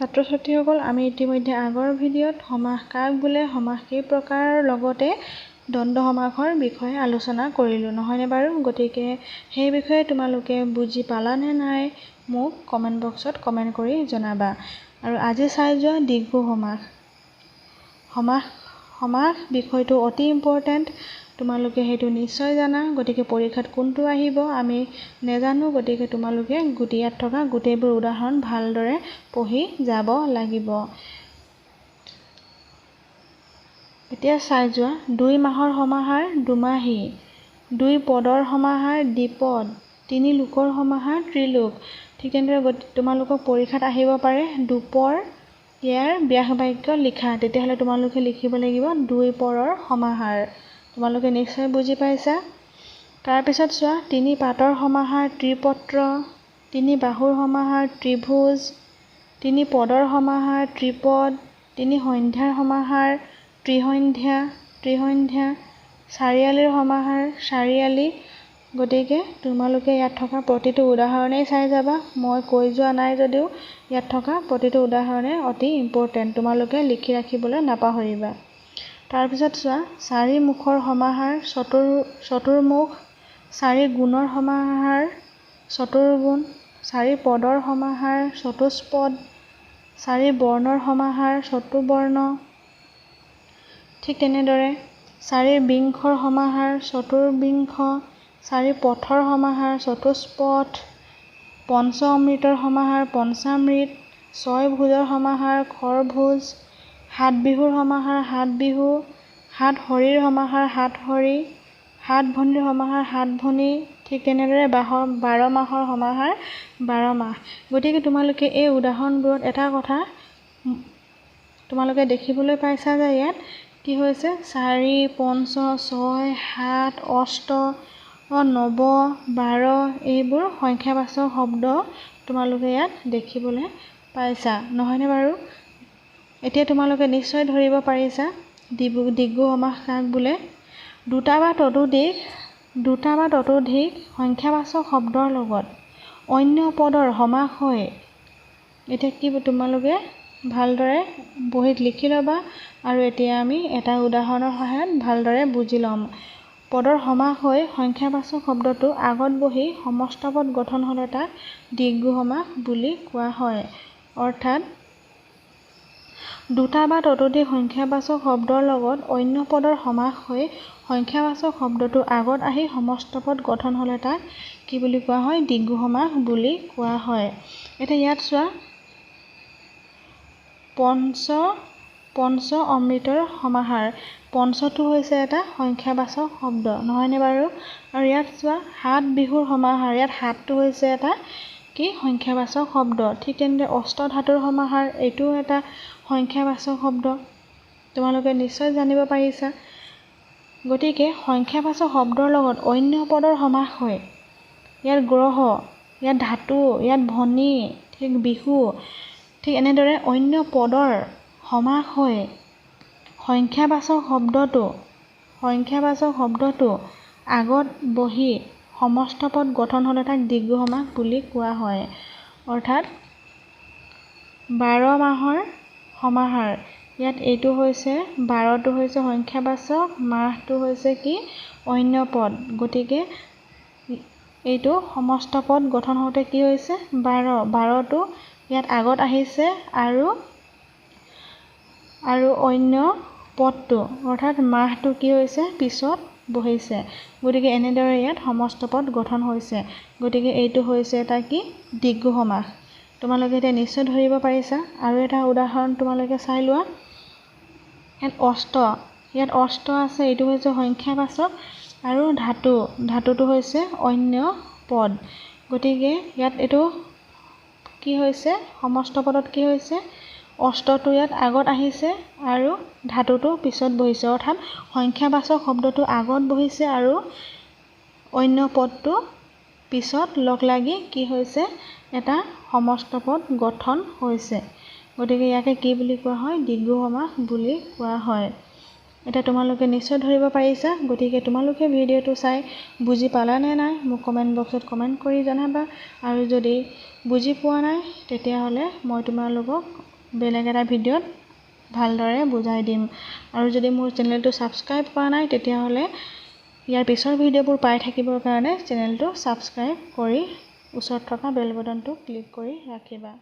ছাত্ৰ ছাত্ৰীসকল আমি ইতিমধ্যে আগৰ ভিডিঅ'ত সমাস কাক বোলে সমাস কেই প্ৰকাৰৰ লগতে দ্বন্দ্ব সমাসৰ বিষয়ে আলোচনা কৰিলোঁ নহয়নে বাৰু গতিকে সেই বিষয়ে তোমালোকে বুজি পালানে নাই মোক কমেণ্ট বক্সত কমেণ্ট কৰি জনাবা আৰু আজি চাই যোৱা দ্বিগু সমাস বিষয়টো অতি ইম্পৰ্টেণ্ট তোমালোকে সেইটো নিশ্চয় জানা গতিকে পৰীক্ষাত কোনটো আহিব আমি নেজানো গতিকে তোমালোকে ইয়াত থকা গোটেইবোৰ উদাহৰণ ভালদৰে পঢ়ি যাব লাগিব এতিয়া চাই যোৱা 2 মাহৰ সমাহাৰ দুমাহী 2 পদৰ সমাহাৰ দ্বিপদ 3 লোকৰ সমাহাৰ ত্ৰিলোক ঠিক তেনেদৰে তোমালোকক পৰীক্ষাত আহিব পাৰে দুপৰ ইয়াৰ ব্যাস বাক্য লিখা তেতিয়াহ'লে তোমালোকে লিখিব লাগিব 2 পৰৰ সমাহাৰ তোমালোকে নিশ্চয় বুজি পাইছা তাৰ পিছত চোৱা 3 পাতৰ সমাহাৰ ত্ৰিপত্ৰ 3 বাহুৰ সমাহাৰ ত্ৰিভুজ 3 পদৰ সমাহাৰ ত্ৰিপদ 3 সন্ধ্যাৰ সমাহাৰ ত্ৰিসন্ধ্যা চাৰিআলিৰ সমাহাৰ চাৰিআলি গতিকে তোমালোকে ইয়াত থকা প্ৰতিটো উদাহৰণেই চাই যাবা মই কৈ যোৱা নাই যদিও ইয়াত থকা প্ৰতিটো উদাহৰণে অতি ইম্পৰ্টেণ্ট তোমালোকে লিখি ৰাখিবলৈ নাপাহৰিবা তাৰ পিছত চোৱা 4 মুখৰ সমাহাৰ চতুৰ্মুখ 4 গুণৰ সমাহাৰ চতুৰ্গুণ 4 পদৰ সমাহাৰ চতুষ্পদ 4 বৰ্ণৰ সমাহাৰ চতুবৰ্ণ ঠিক তেনেদৰে 4 বিংশৰ সমাহাৰ চতুৰ্বিংশ 4 পথৰ সমাহাৰ চতুষ্পথ 5 অমৃতৰ সমাহাৰ পঞ্চামৃত 6 ভোজৰ সমাহাৰ খৰভোজ 7 বিহুৰ সমাহাৰ সাত বিহু 7 হৰিৰ সমাহাৰ সাত হৰি 7 ভনীৰ সমাহাৰ সাত ভনী ঠিক তেনেদৰে 12 মাহৰ সমাহাৰ 12 মাহ গতিকে তোমালোকে এই উদাহৰণবোৰত এটা কথা তোমালোকে দেখিবলৈ পাইছা যে ইয়াত কি হৈছে 4 5 6 7 অষ্ট 9 12 এইবোৰ সংখ্যাবাচক শব্দ তোমালোকে ইয়াত দেখিবলৈ পাইছা নহয়নে বাৰু এতিয়া তোমালোকে নিশ্চয় ধৰিব পাৰিছা দ্বিগু সমাস কাক বোলে দুটা বা ততোধিক সংখ্যাবাচক শব্দৰ লগত অন্য পদৰ সমাস হয় এতিয়া কি তোমালোকে ভালদৰে বহিত লিখি ল'বা আৰু এতিয়া আমি এটা উদাহৰণৰ সহায়ত ভালদৰে বুজি ল'ম পদৰ সমাস হৈ সংখ্যাবাচক শব্দটো আগত বহি সমস্ত পদ গঠন হ'লে তাক দ্বিগু সমাস বুলি কোৱা হয় অৰ্থাৎ দুটা বা ততোধিক সংখ্যাবাচক শব্দৰ লগত অন্য পদৰ সমাস হৈ সংখ্যাবাচক শব্দটো আগত আহি সমস্ত পদ গঠন হ'লে তাক কি বুলি কোৱা হয় দ্বিগু সমাস বুলি কোৱা হয় এতিয়া ইয়াত চোৱা পঞ্চ অমৃতৰ সমাহাৰ পঞ্চটো হৈছে এটা সংখ্যাবাচক শব্দ নহয়নে বাৰু আৰু ইয়াত চোৱা 7 বিহুৰ সমাহাৰ ইয়াত 7টো হৈছে এটা কি সংখ্যাবাচক শব্দ ঠিক তেনেদৰে অষ্ট ধাতুৰ সমাহাৰ এইটো এটা সংখ্যাবাচক শব্দ তোমালোকে নিশ্চয় জানিব পাৰিছা গতিকে সংখ্যাবাচক শব্দৰ লগত অন্য পদৰ সমাস হয় ইয়াত গ্ৰহ ইয়াত ধাতু ইয়াত ভনী ঠিক বিহু ঠিক এনেদৰে অন্য পদৰ সমাস হয় সংখ্যাবাচক শব্দটো আগত বহি সমস্ত পদ গঠন হ'লে তাক দ্বিগু সমাস বুলি কোৱা হয় অৰ্থাৎ 12 মাহৰ সমাহাৰ ইয়াত এইটো হৈছে 12টো হৈছে সংখ্যাবাচক মাহটো হৈছে কি অন্য পদ গতিকে এইটো সমস্ত পদ গঠন হওঁতে কি হৈছে 12টো ইয়াত আগত আহিছে আৰু অন্য পদটো অৰ্থাৎ মাহটো কি হৈছে পিছত বহিছে গতিকে এনেদৰে ইয়াত সমস্ত পদ গঠন হৈছে গতিকে এইটো হৈছে এটা কি দ্বিগু সমাস তোমালোকে এতিয়া নিশ্চয় ধৰিব পাৰিছা আৰু এটা উদাহৰণ তোমালোকে চাই লোৱা ইয়াত অষ্ট আছে এইটো হৈছে সংখ্যাবাচক আৰু ধাতুটো হৈছে অন্য পদ গতিকে ইয়াত এইটো কি হৈছে সমস্ত পদত কি হৈছে অষ্টটো ইয়াত আগত আহিছে আৰু ধাতুটো পিছত বহিছে অৰ্থাৎ সংখ্যাবাচক শব্দটো আগত বহিছে আৰু অন্য পদটো পিছত লগ লাগি কি হৈছে এটা সমস্ত পদ গঠন হৈছে গতিকে ইয়াকে কি বুলি কোৱা হয় দ্বিগু সমাস বুলি কোৱা হয় এটা তোমালোকে নিশ্চয় ধৰিব পাৰিছা গতিকে তোমালোকে ভিডিঅ'টো চাই বুজি পালা নে নাই মোক কমেন্ট বক্সত কমেন্ট কৰি জনাবা আৰু যদি বুজি পোৱা নাই তেতিয়া হলে মই তোমালোকক বেলেগ এটা ভিডিঅ'ত ভালদৰে বুজাই দিম আৰু যদি মোৰ চেনেলটো সাবস্ক্ৰাইব কৰা নাই তেতিয়া হলে ইয়াৰ পিছৰ ভিডিঅ'বোৰ পাই থাকিবৰ কাৰণে চেনেলটো সাবস্ক্ৰাইব কৰি ওচৰত থকা বেল বটনটো ক্লিক কৰি ৰাখিবা